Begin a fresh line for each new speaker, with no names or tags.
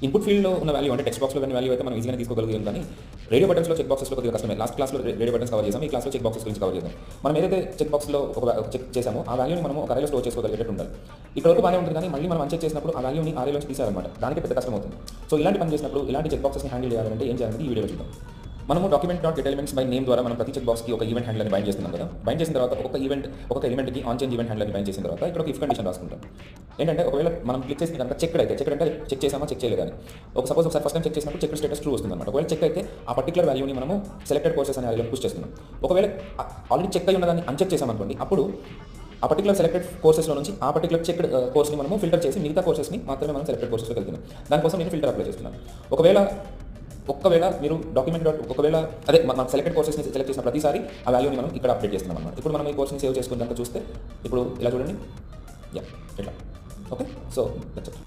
Input ఫీల్డ్లో ఉన్న value అంటే టెక్స్ట్ బాక్స్లో ఉన్న వాల్యూ అయితే మనం ఈజీగా తీసుకోగలిగాం, కానీ రేడియో బటన్స్లో చెక్ బాక్సెస్లో కొద్దిగా కష్టమే. లాస్ట్ క్లాస్లో రేడియో బటన్స్ కవర్ చేసాం, ఈ క్లాస్లో చెక్ బాక్సెస్ గురించి కవర్ చేద్దాం. మనం ఏదైతే చెక్ బాక్స్లో ఒక చెక్ చేసామో ఆ వాల్యూని మనం ఒక అరేలో స్టోర్ చేసుకోగలిగేటట్టు ఉండాలి. ఇక్కడ వరకు బాగానే ఉంటుంది, కానీ మళ్ళీ మనం అన్చెక్ చేసినప్పుడు ఆ వాల్యూని అరేలోంచి తీసారనమాట, దానికి పెద్ద కష్టం అవుతుంది. సో ఇలాంటి పని చేసినప్పుడు ఇలాంటి చెక్ బాక్సెస్ని హ్యాండిల్ చేయాలంటే ఏం చేయాలంటే ఈ వీడియోలో చూద్దాం. మనము document dot get elements by name ద్వారా మనం ప్రతి చెక్ బాక్స్కి ఒక ఈవెంట్ హ్యాండ్లర్ని బైండ్ చేస్తున్నాం కదా. బైండ్ చేసిన తర్వాత ఒక ఎలిమెంట్కి ఆన్ చేంజ్ ఈవెంట్ హ్యాండ్లర్ని బైండ్ చేసిన తర్వాత ఇక్కడ ఒక ఇఫ్ కండిషన్ రాసుకుంటాం. ఏంటంటే ఒకవేళ మనం క్లిక్ చేసిన కనుక చెక్ అంటే చెక్ చేసామా చెక్ చేయలేదని, ఒకసారి ఫస్ట్ టైం చెక్ చేసినప్పుడు చెక్ స్టేటస్ ట్రూ వస్తుంది అనమాట. ఒకవేళ చెక్ అయితే ఆ పర్టికులర్ వాల్యూని మనము సెలెక్టెడ్ కోర్సెస్ అనే అరేలో పుష్ చేస్తున్నాం. ఒకవేళ ఆల్రెడీ చెక్ అయి ఉన్నదాన్ని అన్చెక్ చేసామనుకోండి, అప్పుడు ఆ పర్టికులర్ సెలెక్టెడ్ కోర్సెస్లో నుంచి ఆ పర్టికులర్ చెక్డ్ కోర్స్ని మనము ఫిల్టర్ చేసి మిగతా కోర్సెస్ని మాత్రమే మనం సెలెక్టెడ్ కోర్సెస్లోకి వెళ్తున్నాం. దానికోసం నేను ఫిల్టర్ అప్లై చేస్తున్నాను. ఒకవేళ మీరు అదే మనం సెలెక్టెడ్ కోర్సెస్ని సెలెక్ట్ చేసిన ప్రతిసారి ఆ వాల్యూని మనం ఇక్కడ అప్డేట్ చేస్తున్నాం అనమాట. ఇప్పుడు మనం ఈ కోర్స్ని సేవ్ చేసుకుని కనుక చూస్తే ఇప్పుడు ఇలా చూడండి, ఇట్లా. Okay, so that's it.